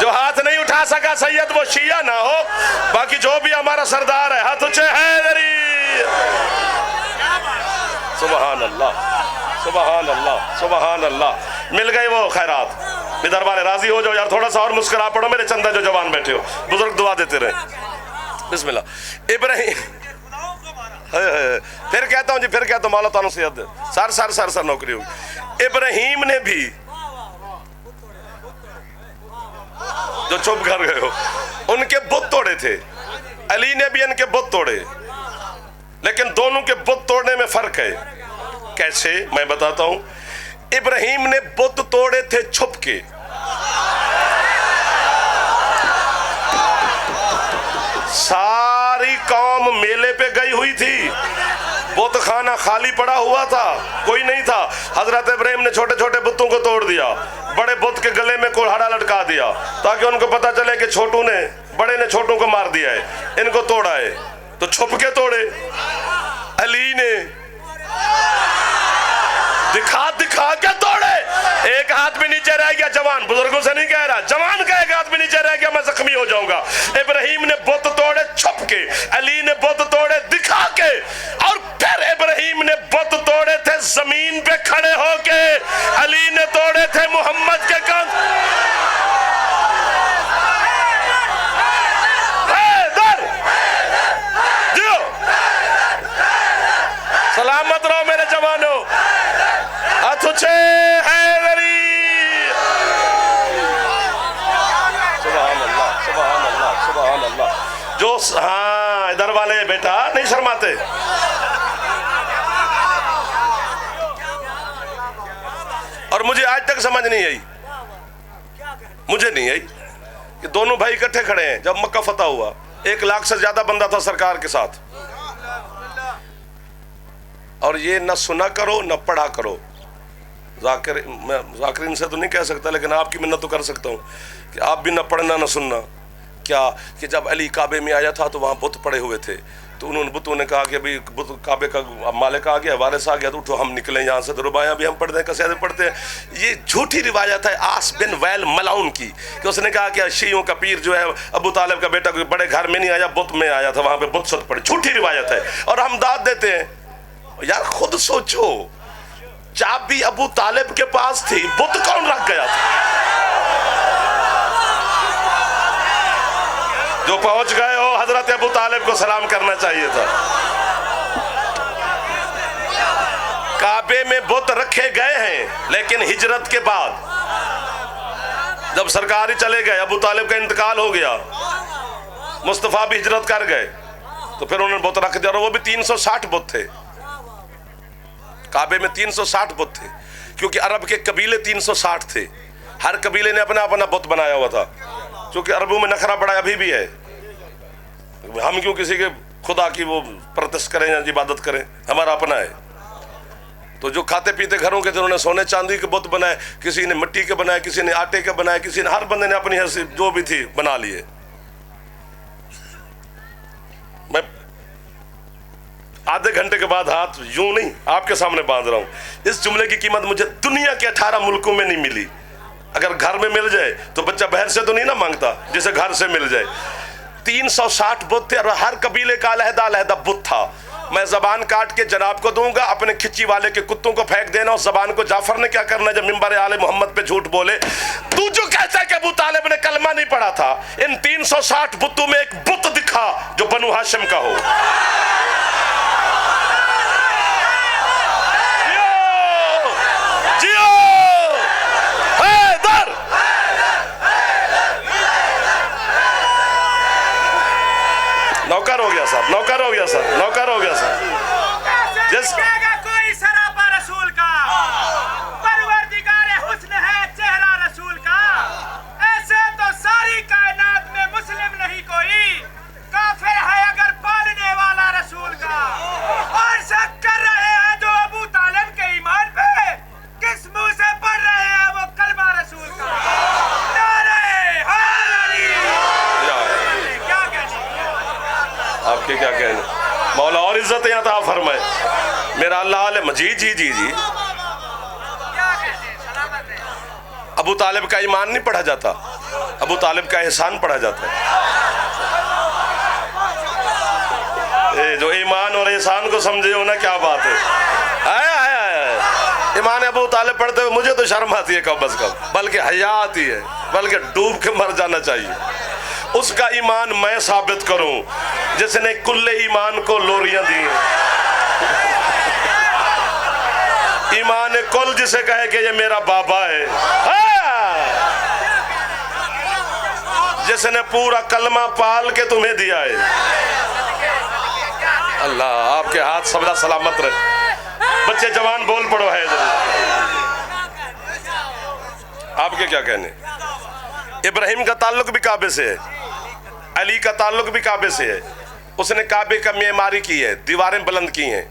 جو ہاتھ نہیں اٹھا سکا سید وہ شیعہ نہ ہو، باقی جو بھی ہمارا سردار ہے ہاتھ اونچے حیدری. سبحان اللہ سبحان اللہ سبحان اللہ. مل گئی وہ خیرات. ادھر والے راضی ہو جاؤ یار، تھوڑا سا اور مسکرا پڑھو میرے چندہ جو جوان بیٹھے ہو. بزرگ دعا دیتے رہے. بسم اللہ. ابراہیم پھر کہتا ہوں پھر کہتا ہوں مولا تعالیٰ سے یاد سر نوکری ہوگی. ابراہیم نے بھی، جو چھپ گھر گئے ہو، ان کے بت توڑے تھے. علی نے بھی ان کے بت توڑے، لیکن دونوں کے بت توڑنے میں فرق ہے. کیسے؟ میں بتاتا ہوں. ابراہیم نے بت توڑے تھے چھپ کے. ساری قوم میلے پہ گئی ہوئی تھی، بت خانہ خالی پڑا ہوا تھا، کوئی نہیں تھا. حضرت ابراہیم نے چھوٹے چھوٹے بتوں کو توڑ دیا، بڑے بت کے گلے میں کوڑھاڑا لٹکا دیا تاکہ ان کو پتا چلے کہ چھوٹوں نے، بڑے نے چھوٹوں کو مار دیا ہے، ان کو توڑا ہے. تو چھپ کے توڑے. علی نے دکھا کے توڑے. ایک ہاتھ بھی نیچے رہ گیا. جوان بزرگوں سے نہیں کہہ رہا، جوان کا ایک ہاتھ بھی نیچے رہ گیا میں زخمی ہو جاؤں گا. ابراہیم نے بت توڑے چھپ کے، علی نے بت توڑے دکھا کے، اور پھر ابراہیم نے بت توڑے تھے زمین پہ کھڑے ہو کے، علی نے توڑے تھے محمد کے کان. سلامت رہو میرے جوانوں. ہاتھ اونچے حیدری. سبحان اللہ. جو ہاں ادھر والے بیٹا نہیں شرماتے. اور مجھے آج تک سمجھ نہیں آئی، مجھے نہیں آئی کہ دونوں بھائی اکٹھے کھڑے ہیں. جب مکہ فتح ہوا 1 لاکھ سے زیادہ بندہ تھا سرکار کے ساتھ، اور یہ نہ سنا کرو نہ پڑھا کرو. ذاکرین سے تو نہیں کہہ سکتا، لیکن آپ کی منت تو کر سکتا ہوں کہ آپ بھی نہ پڑھنا نہ سننا. کیا کہ جب علی کعبے میں آیا تھا تو وہاں بت پڑے ہوئے تھے، تو انہوں نے بتوں نے کہا کہ ابھی کعبے کا مالک آ گیا، وارث آ گیا، تو اٹھو ہم نکلیں یہاں سے. تو ربایاں بھی ہم پڑھتے ہیں، قصیدے پڑھتے ہیں. یہ جھوٹی روایت ہے آس بن ویل ملاؤن کی، کہ اس نے کہا کہ شیعوں کا پیر جو ہے ابو طالب کا بیٹا کوئی بڑے گھر میں نہیں آیا، بت میں آیا تھا، وہاں پہ بت ست پڑے. جھوٹی روایت ہے اور ہم داد دیتے ہیں. یار خود سوچو، چابی ابو طالب کے پاس تھی، بت کون رکھ گیا تھا؟ جو پہنچ گئے ہو حضرت ابو طالب کو سلام کرنا چاہیے تھا. کعبے میں بت رکھے گئے ہیں، لیکن ہجرت کے بعد جب سرکار ہی چلے گئے، ابو طالب کا انتقال ہو گیا، مصطفیٰ بھی ہجرت کر گئے، تو پھر انہوں نے بت رکھ دیا. اور وہ بھی 360 بت تھے کعبے میں. 360 بت تھے، کیونکہ عرب کے قبیلے 360 تھے. ہر قبیلے نے اپنا اپنا بت بنایا ہوا تھا. چونکہ عربوں میں نخرہ بڑا ابھی بھی ہے، ہم کیوں کسی کے خدا کی وہ پرستش کریں یا عبادت کریں، ہمارا اپنا ہے. تو جو کھاتے پیتے گھروں کے جنہوں نے سونے چاندی کے بت بنائے، کسی نے مٹی کے بنائے، کسی نے آٹے کے بنائے، کسی نے، ہر بندے نے اپنی حیثیت جو بھی تھی بنا لیے. میں آدھے گھنٹے کے بعد ہاتھ یوں نہیں آپ کے سامنے باندھ رہا ہوں. اس جملے کی قیمت مجھے دنیا کے 18 ملکوں میں نہیں ملی. اگر گھر میں مل جائے تو بچہ باہر سے تو نہیں نہ مانگتا جسے گھر سے مل جائے. 360 بت تھے اور ہر قبیلے کا علیحدہ علیحدہ بت تھا. میں زبان کاٹ کے جناب کو دوں گا، اپنے کھچی والے کے کتوں کو پھینک دینا. اور زبان کو جعفر نے کیا کرنا جب ممبر آل محمد پہ جھوٹ بولے؟ تو جو کہتا ہے کہ ابو طالب نے کلمہ نہیں پڑھا تھا، ان 360 بتوں میں ایک بت دکھا جو بنو ہاشم کا ہو. نوکر ہو گیا صاحب، نوکر ہو گیا صاحب، نوکر ہو گیا صاحب. جس کوئی سراپا رسول کا پروردگار حسن ہے چہرہ رسول کا. ایسے تو ساری کائنات میں مسلم نہیں کوئی، کافر ہے اگر پالنے والا رسول کا. اور شک کر رہے ہیں جو ابو طالب کے ایمان پہ، کس منہ سے پڑھ رہے ہیں وہ کلمہ رسول کا. نعرہ حیدری. کیا کہنے آپ کے کیا کہنے؟ مولا اور عزتیں عطا فرمائے میرا اللہ عالم. جی جی جی جی. ابو طالب کا ایمان نہیں پڑھا جاتا، ابو طالب کا احسان پڑھا جاتا ہے. جو ایمان اور احسان کو سمجھے ہو نا، کیا بات ہے. ایمان ابو طالب پڑھتے ہوئے مجھے تو شرم آتی ہے کم از کم، بلکہ حیا آتی ہے، بلکہ ڈوب کے مر جانا چاہیے. اس کا ایمان میں ثابت کروں جس نے کل ایمان کو لوریاں دی ہیں. ایمان کل جسے کہے کہ یہ میرا بابا ہے، جس نے پورا کلمہ پال کے تمہیں دیا ہے. اللہ آپ کے ہاتھ سبدا سلامت رہے. بچے جوان بول پڑو ہے. آپ کے کیا کہنے؟ ابراہیم کا تعلق بھی کعبے سے ہے، علی کا تعلق بھی کعبے سے ہے. اس نے کعبے کا معماری کی ہے، دیواریں بلند کی ہیں.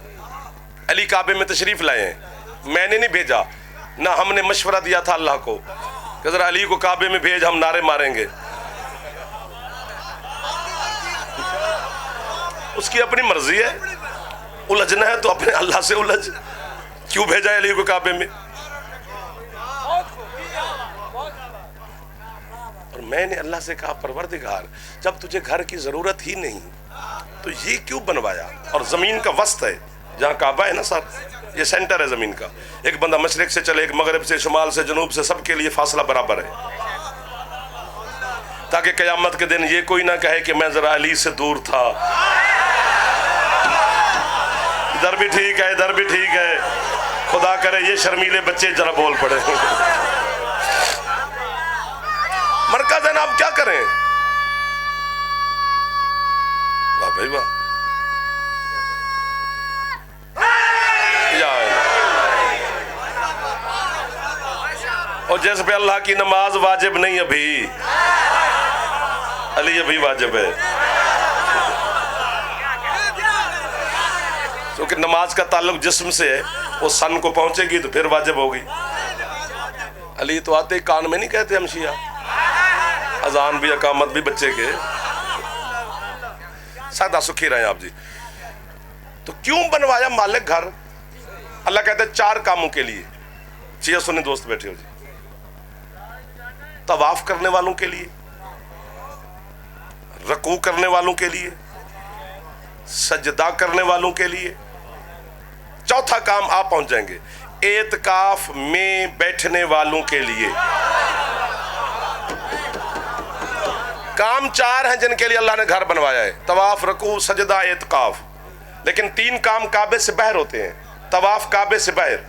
علی کعبے میں تشریف لائے ہیں. میں نے نہیں بھیجا، نہ ہم نے مشورہ دیا تھا اللہ کو کہ ذرا علی کو کعبے میں بھیج، ہم نعرے ماریں گے. اس کی اپنی مرضی ہے، الجھنا ہے تو اپنے اللہ سے الجھ. کیوں بھیجا ہے علی کو کعبے میں؟ اور میں نے اللہ سے کہا پروردگار جب تجھے گھر کی ضرورت ہی نہیں تو یہ کیوں بنوایا؟ اور زمین کا وسط ہے جہاں کعبہ ہے نا صاحب، یہ سینٹر ہے زمین کا. ایک بندہ مشرق سے چلے، ایک مغرب سے، شمال سے، جنوب سے، سب کے لیے فاصلہ برابر ہے، تاکہ قیامت کے دن یہ کوئی نہ کہے کہ میں ذرا علی سے دور تھا. ادھر بھی ٹھیک ہے، ادھر بھی ٹھیک ہے. خدا کرے یہ شرمیلے بچے ذرا بول پڑے. مرکز ہے نا، آپ کیا کریں؟ بھائی واہ، یا اور جیسے پہ اللہ کی نماز واجب نہیں ابھی، علی ابھی واجب ہے، کیونکہ نماز کا تعلق جسم سے ہے، وہ سن کو پہنچے گی تو پھر واجب ہوگی۔ علی تو آتے ہی کان میں نہیں کہتے ہم شیعہ، اذان بھی اقامت بھی بچے کے، سادہ سکھی رہے آپ جی۔ تو کیوں بنوایا مالک گھر؟ اللہ کہتے ہیں 4 کاموں کے لیے۔ شیعہ سنی دوست بیٹھے ہو جی، طواف کرنے والوں کے لیے، رکوع کرنے والوں کے لیے، سجدہ کرنے والوں کے لیے، چوتھا کام آپ پہنچ جائیں گے اعتکاف میں بیٹھنے والوں کے لیے۔ کام 4 ہیں جن کے لیے اللہ نے گھر بنوایا ہے، طواف، رکوع، سجدہ، اعتکاف۔ لیکن 3 کام کعبے سے باہر ہوتے ہیں، طواف کعبے سے باہر،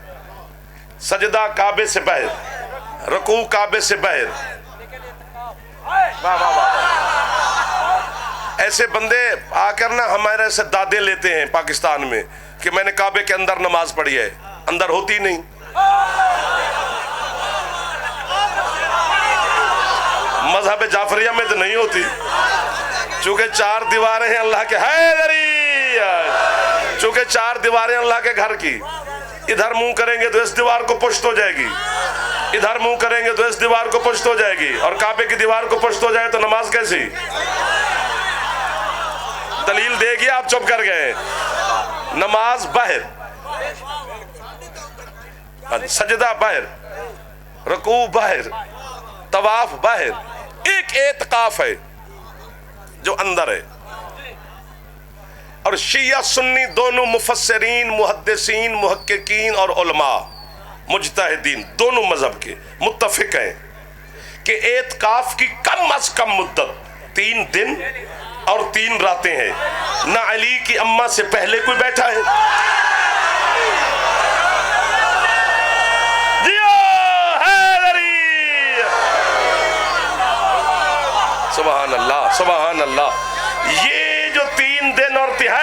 سجدہ کعبے سے باہر، رکوع کعبے سے باہر۔ واہ واہ واہ، ایسے بندے آ کر نا ہمارے سے دادے لیتے ہیں پاکستان میں کہ میں نے کعبے کے اندر نماز پڑھی ہے، اندر ہوتی نہیں۔ مذہب جعفریہ میں تو نہیں ہوتی، چونکہ 4 دیواریں ہیں اللہ کے، حیدری، چونکہ 4 دیواریں اللہ کے گھر کی، ادھر منہ کریں گے تو اس دیوار کو پشت ہو جائے گی، ادھر منہ کریں گے تو اس دیوار کو پشت ہو جائے گی، اور کعبے کی دیوار کو پشت ہو جائے تو نماز کیسی؟ دلیل دے گی، آپ چپ کر گئے۔ نماز باہر، سجدہ باہر، رکوع باہر، طواف باہر، ایک اعتکاف ہے جو اندر ہے۔ اور شیعہ سنی دونوں مفسرین، محدثین، محققین اور علماء مجتہدین دونوں مذہب کے متفق ہیں کہ اعتکاف کی کم از کم مدت 3 دن اور 3 راتیں ہیں۔ نہ علی کی اماں سے پہلے کوئی بیٹھا ہے، سبحان اللہ سبحان اللہ۔ یہ جو 3 دن اور 3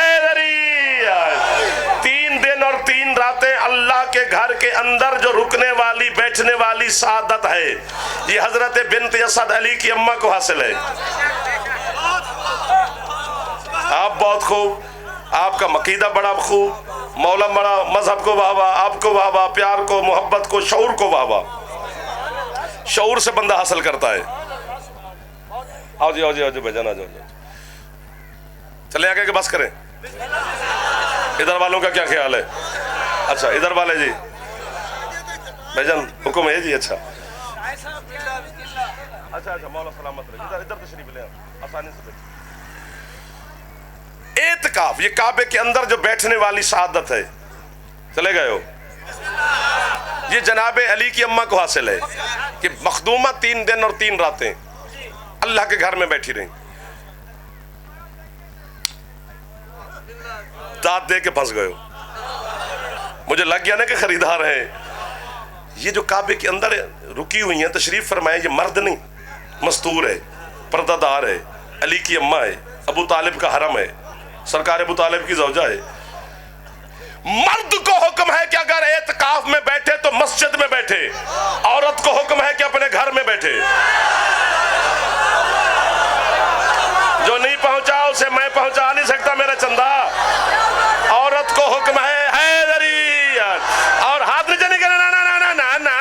دن اور 3 راتیں اللہ کے گھر کے اندر جو رکنے والی بیٹھنے والی سعادت ہے، یہ حضرت بنت اسد علی کی اماں کو حاصل ہے۔ آپ بہت خوب، آپ کا عقیدہ بڑا خوب، مولا بڑا، مذہب کو واہ واہ، آپ کو واہ واہ، پیار کو، محبت کو، شعور کو واہ واہ۔ شعور سے بندہ حاصل کرتا ہے۔ آؤ جی آؤ جی آؤ جی بھجن، آ جاؤ چلیں آگے کہ بس کریں۔ ادھر والوں کا کیا خیال ہے؟ اچھا ادھر والے جی بھجن حکم ہے جی۔ اچھا اچھا مولا سلامت رہے، ادھر تشریف لیں آسانی سے۔ اعتکاف یہ کعبے کے اندر جو بیٹھنے والی سعادت ہے، چلے گئے ہو، یہ جناب علی کی اماں کو حاصل ہے کہ مخدومہ 3 دن اور 3 راتیں اللہ کے گھر میں بیٹھی رہیں۔ داد دے کے پھنس گئے ہو، مجھے لگ گیا نا کہ خریدار ہیں۔ یہ جو کعبے کے اندر رکی ہوئی ہیں، تشریف فرمائیں، یہ مرد نہیں، مستور ہے، پردہ دار ہے، علی کی اماں ہے، ابو طالب کا حرم ہے، سرکار ابو طالب کی زوجہ ہے۔ مرد کو حکم ہے کہ اگر اعتکاف میں بیٹھے تو مسجد میں بیٹھے، عورت کو حکم ہے کہ اپنے گھر میں بیٹھے۔ جو نہیں پہنچا اسے میں پہنچا نہیں سکتا میرا چندہ۔ عورت کو حکم ہے حیدری، اور ہاتھ نیچے نہیں کرنا،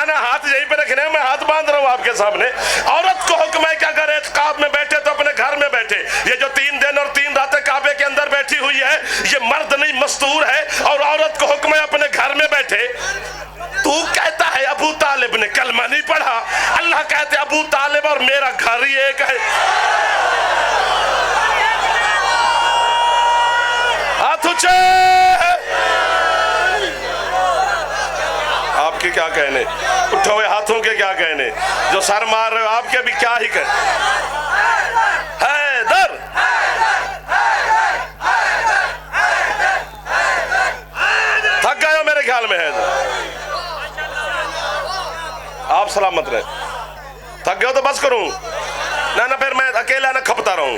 نا ہاتھ یہیں پہ رکھنے، میں ہاتھ باندھ رہا ہوں آپ کے سامنے۔ عورت کو حکم ہے کہ اگر اعتکاف میں بیٹھے تو اپنے گھر میں بیٹھے۔ یہ جو 3 دن اور 3 راتیں کعبے کے اندر بیٹھی ہوئی ہے، یہ مرد نہیں مستور ہے، اور عورت کو حکم ہے اپنے گھر میں بیٹھے۔ تو کہتا ہے ابو طالب نے کلمہ نہیں پڑھا، اللہ کہتے ابو طالب اور میرا گھر ہی ایک ہے۔ ہاتھ اونچے، آپ کے کیا کہنے، اٹھے ہوئے ہاتھوں کے کیا کہنے، جو سر مار رہے ہو آپ کے بھی کیا ہی کہنے۔ حیدر، تھک گئے ہو میرے خیال میں حیدر، آپ سلامت رہے۔ تھک گئے ہو تو بس کروں، نہ پھر میں اکیلا نہ کھپتا رہوں۔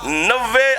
90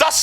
10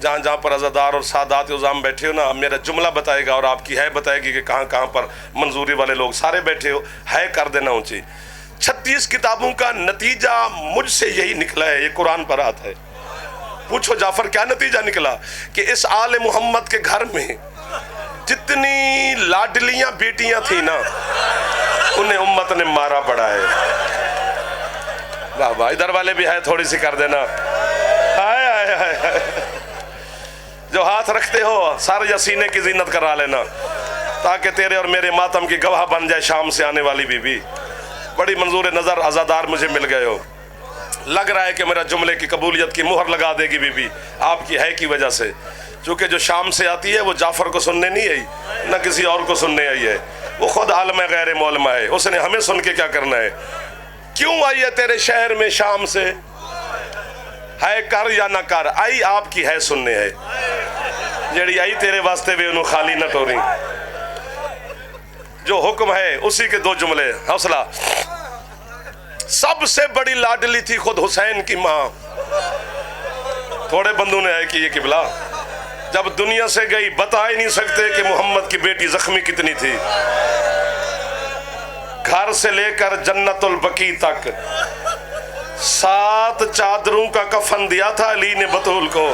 جہاں جہاں پر عزادار اور سادات عظام بیٹھے ہو نا، اب میرا جملہ بتائے گا اور آپ کی ہے بتائے گی کہ کہاں کہاں پر منظوری والے لوگ سارے بیٹھے ہو، ہے کر دینا اونچی۔ 36 کتابوں کا نتیجہ مجھ سے یہی نکلا ہے، یہ قرآن پر آتا ہے۔ پوچھو جعفر کیا نتیجہ نکلا؟ کہ اس آل محمد کے گھر میں جتنی لاڈلیاں بیٹیاں تھیں نا، انہیں امت نے مارا پڑا ہے۔ واہ واہ، ادھر والے بھی ہے تھوڑی سی کر دینا۔ آئے آئے آئے، جو ہاتھ رکھتے ہو سر یا سینے کی زینت کرا لینا، تاکہ تیرے اور میرے ماتم کی گواہ بن جائے شام سے آنے والی بی بی۔ بڑی منظور نظر عزادار مجھے مل گئے ہو، لگ رہا ہے کہ میرا جملے کی قبولیت کی مہر لگا دے گی بی بی آپ کی ہے کی وجہ سے، چونکہ جو شام سے آتی ہے وہ جعفر کو سننے نہیں آئی، نہ کسی اور کو سننے آئی ہے، وہ خود عالم غیر معلمہ ہے، اس نے ہمیں سن کے کیا کرنا ہے؟ کیوں آئی ہے تیرے شہر میں شام سے؟ ہے کر یا نہ کر، آئی آپ کی ہے سننے ہے، جڑی آئی تیرے واسطے بھی انہوں خالی نہ ٹوری۔ جو حکم ہے اسی کے دو جملے، حوصلہ۔ سب سے بڑی لاڈلی تھی خود حسین کی ماں، تھوڑے بندوں نے ہے کہ یہ قبلہ جب دنیا سے گئی بتا ہی نہیں سکتے کہ محمد کی بیٹی زخمی کتنی تھی۔ گھر سے لے کر جنت البقیع تک 7 چادروں کا کفن دیا تھا علی نے بطول کو۔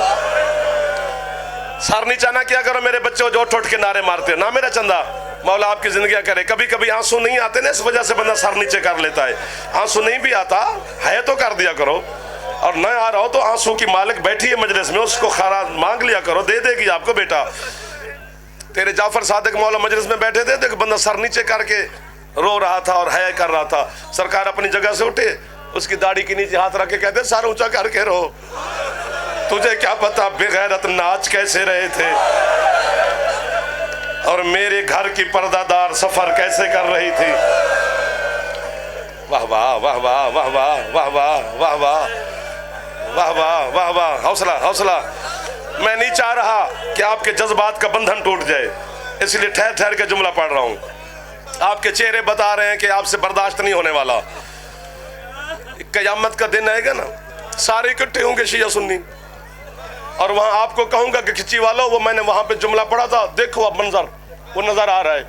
سر نیچا نہ کیا کرو میرے بچوں جو اٹھ کے نعرے مارتے ہو، نہ میرا چندہ، مولا آپ کی زندگیاں کرے۔ کبھی کبھی آنسو نہیں آتے نا، اس وجہ سے بندہ سر نیچے کر لیتا ہے۔ آنسو نہیں بھی آتا ہے تو کر دیا کرو، اور نہ آ رہا ہو تو آنسو کی مالک بیٹھی ہے مجلس میں، اس کو خیرات مانگ لیا کرو، دے دے گی آپ کو بیٹا۔ تیرے جعفر صادق مولا مجلس میں بیٹھے تھے، دیکھ بندہ سر نیچے کر کے رو رہا تھا اور حیا کر رہا تھا، سرکار اپنی جگہ سے اٹھے، اس کی داڑھی کے نیچے ہاتھ رکھ کے کہتے سر اونچا کر کے رو، تجھے کیا پتا بغیرت ناچ کیسے رہے تھے اور میرے گھر کی پردہ دار سفر کیسے کر رہی تھی۔ واہ واہ واہ واہ واہ واہ واہ واہ واہ واہ واہ واہ واہ واہ، حوصلہ حوصلہ۔ میں نہیں چاہ رہا کہ آپ کے جذبات کا بندھن ٹوٹ جائے، اس لیے ٹھہر ٹھہر کے جملہ پڑھ رہا ہوں۔ آپ کے چہرے بتا رہے ہیں کہ آپ سے برداشت نہیں ہونے والا۔ قیامت کا دن آئے گا نا، سارے اکٹھے ہوں گے شیعہ سنی، اور وہاں آپ کو کہوں گا کہ کھچی والو وہ میں نے وہاں پہ جملہ پڑھا تھا، دیکھو اب منظر وہ نظر آ رہا ہے۔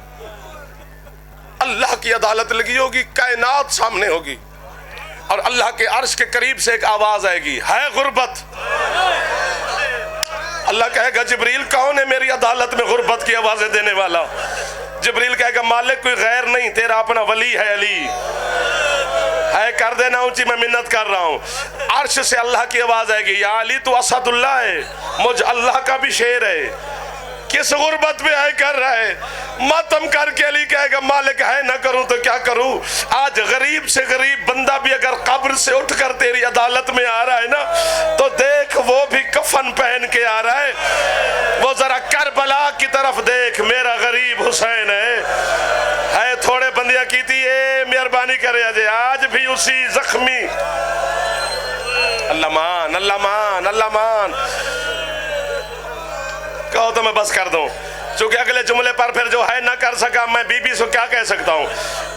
اللہ کی عدالت لگی ہوگی، کائنات سامنے ہوگی، اور اللہ کے عرش کے قریب سے ایک آواز آئے گی، ہے غربت۔ اللہ کہے گا جبریل کون ہے میری عدالت میں غربت کی آوازیں دینے والا؟ جبریل کہے گا مالک کوئی غیر نہیں، تیرا اپنا ولی ہے علی، ہے کر دینا اونچی، میں منت کر رہا ہوں۔ عرش سے اللہ کی آواز آئے گی، یا علی تو اسد اللہ ہے، مجھ اللہ کا بھی شیر ہے، کس غربت میں ہے کر رہا ہے؟ ماتم کر کے علی کہے گا مالک ہے نہ کروں تو کیا کروں؟ آج غریب سے غریب بندہ بھی اگر قبر سے اٹھ کر تیری عدالت میں آ رہا ہے نا، تو دیکھ وہ بھی کفن پہن کے آ رہا ہے، وہ ذرا کربلا کی طرف دیکھ، میرا غریب حسین ہے تھوڑے بندیاں کی تھی، اے مہربانی کرے آج بھی اسی زخمی۔ اللہ مان اللہ مان اللہ مان۔ کہو تو میں بس کر دوں، چونکہ اگلے جملے پر پھر جو ہے نہ کر سکا، میں بی بی سے کیا کہہ سکتا ہوں؟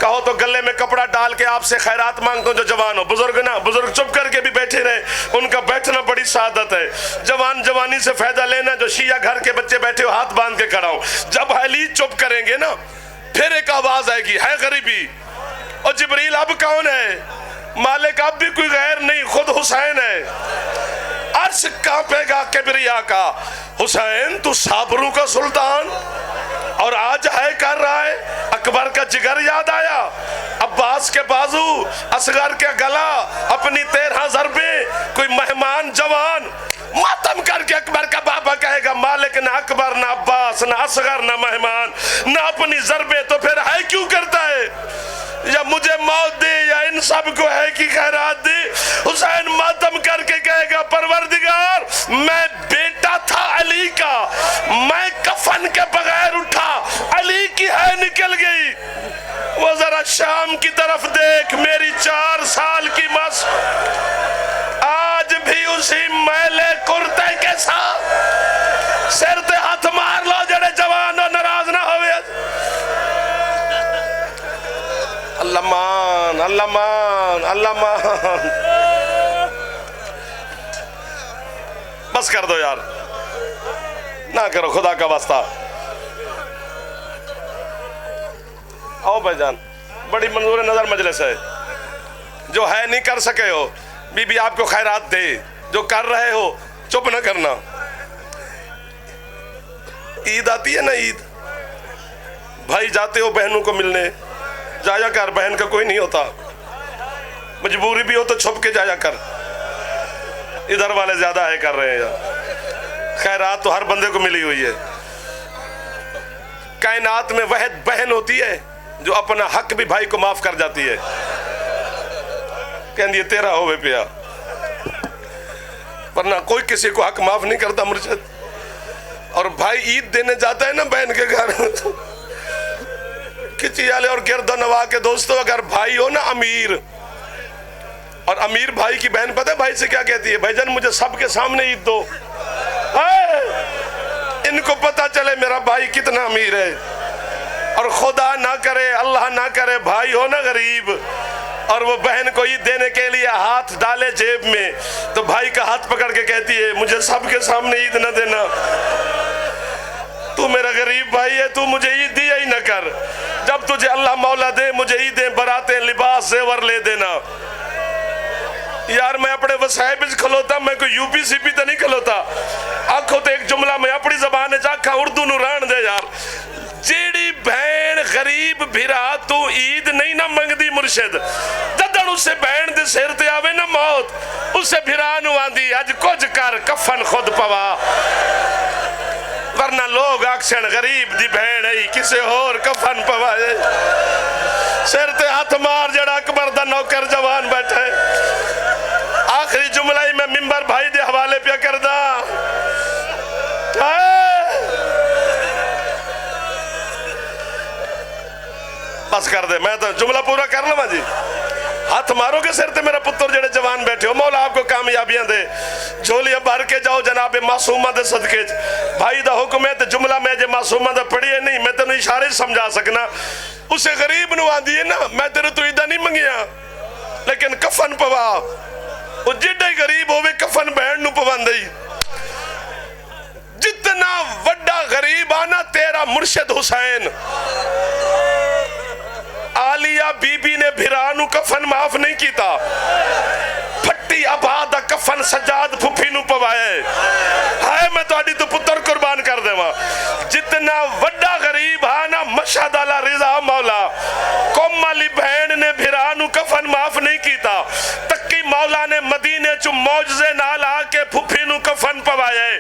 کہو تو گلے میں کپڑا ڈال کے آپ سے خیرات مانگتا ہوں جو جوان ہو، بزرگ نا، بزرگ چپ کر کے بھی بیٹھے رہے، ان کا بیٹھنا بڑی سعادت ہے۔ جوان جوانی سے فائدہ لینا، جو شیعہ گھر کے بچے بیٹھے ہو ہاتھ باندھ کے کھڑا ہوں، جب علی چپ کریں گے نا پھر ایک آواز آئے گی، ہے غریبی، اور جبریل اب کون ہے؟ مالک اب بھی کوئی غیر نہیں، خود حسین ہے۔ عرش کانپے گا کبریا کا، حسین تو صابروں کا سلطان، اور آج ہے کر رہا ہے۔ اکبر کا جگر یاد آیا، عباس کے بازو، اصغر کے گلا، اپنی 13 ضربیں، کوئی مہمان جوان ماتم کر کے اکبر کا بابا کہے گا مالک نہ اکبر نہ عباس نہ اصغر نہ مہمان نہ اپنی ضربیں، تو پھر ہے کیوں کرتا ہے؟ یا مجھے موت دے یا ان سب کو ہے کی خیرات دے۔ حسین ماتم کر کے کہے گا پروردگار میں بیٹا تھا علی کا، میں کفن کے بغیر اٹھا، علی کی ہے نکل گئی۔ وہ ذرا شام کی طرف دیکھ، میری 4 سال کی مس آج بھی اسی میلے کرتے کے ساتھ سر تے ہاتھ مار لو جڑے جوان ہو، ناراض نہ ہوئے۔ اللہ مان اللہ مان اللہ مان، بس کر دو یار۔ نہ کرو خدا کا واسطہ. آؤ بھائی جان, بڑی منظور نظر مجلس ہے. جو ہے نہیں کر سکے ہو, بی بی آپ کو خیرات دے. جو کر رہے ہو چپ نہ کرنا. عید آتی ہے نا, عید بھائی جاتے ہو بہنوں کو ملنے, جایا کر, بہن کا کوئی نہیں ہوتا. مجبوری بھی ہو تو چھپ کے جایا کر. ادھر والے زیادہ ہے کر رہے ہیں یار. خیرات تو ہر بندے کو ملی ہوئی ہے. کائنات میں واحد بہن ہوتی ہے جو اپنا حق بھی بھائی کو معاف کر جاتی ہے. کہندی ہے تیرا ہوئے پیا, ورنہ کوئی کسی کو حق معاف نہیں کرتا مرشد. اور بھائی عید دینے جاتا ہے نا بہن کے گھر, کچی والے اور گرد و نواح کے دوستوں, اگر بھائی ہو نا امیر, اور امیر بھائی کی بہن پتہ ہے بھائی سے کیا کہتی ہے؟ بھائی جان مجھے سب کے سامنے عید دو. ان کو پتہ چلے میرا بھائی کتنا امیر ہے. اور خدا نہ کرے, اللہ نہ کرے, بھائی ہو نا غریب, اور وہ بہن کو عید دینے کے لیے ہاتھ ڈالے جیب میں, تو بھائی کا ہاتھ پکڑ کے کہتی ہے مجھے سب کے سامنے عید نہ دینا. تو میرا غریب بھائی ہے, تو مجھے عید دیا ہی نہ کر. جب تجھے اللہ مولا دے مجھے عیدیں, براتیں, لباس, زیور لے دینا. یار میں اپنے وسائب کھلوتا, میں کوئی یو پی سی پی تو نہیں کھلوتا. آنکھوں تو ایک جملہ میں اپنی زبان چاکھا اردو نو ران دے یار. جیڑی بہن غریب بھرا تو عید نہیں نہ منگ دی مرشد, جدن اسے بہن دے سیر تے آوے نہ موت, اسے بھرا نو آندی اج کچھ کر کفن خود پوا. ورنہ لوگ آکشن غریب دی بہن ہے کسے اور کفن پوائے. سیر تے ہاتھ مار جڑا اکبر دا نوکر جوان بیٹھے. آخری جملہ ہی میں ممبر بھائی دے حوالے پہ کر دا. بس کر دے, میں تو جملہ پورا کر لوں جی. ہاتھ مارو گے سر تے میرا پتر جڑے جوان بیٹھے ہو, مولا آپ کو کامیابیاں دے. جھولیاں بھر کے جاؤ جناب معصومہ دے صدقے. بھائی دا حکم ہے تے جملہ میں جے معصومہ دا پڑھی ہے نہیں, میں تینوں اشارے سمجھا سکنا. اسے غریب نو آندی ہے نا, میں تیرے تو عیدہ نہیں منگیا لیکن کفن پوا. وہ جڑا ہی غریب ہوئے کفن بہن نو پوان دئی. جتنا وڈا غریب آنا تیرا مرشد حسین. آلیہ بی بی نے بھرانو کفن معاف نہیں کیتا, پھٹی آباد کفن سجاد پھپھی نو پوائے. ہائے میں تو آڈی تو پتر قربان کر دے ماں. جتنا وڈا غریب آنا مشہد اللہ رضا مولا, قوم علی بہن نے بھرانو کفن معاف نہیں کیتا, تکی مولا نے مدینے چو موجزے نال آکے پھپھی نو کفن پوائے.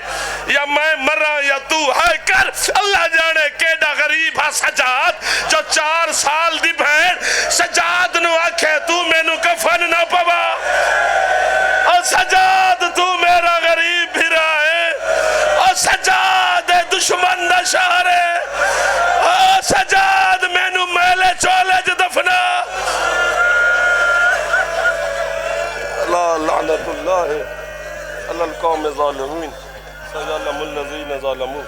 یا میں مرا یا تو ہائے کر, اللہ جانے کیڑا غریب ہاں سجاد جو 4 سال دی بہن سجاد نو آکھے تو میں نو کفن نہ پوا. اور سجاد تو میرا غریب بھرا ہے, اور سجاد دشمن دا شہر ہے, اور سجاد میں نو میلے چولے جو دفنا. لعنت اللہ علی القوم الظالمین سیعلم الذین ظالمون.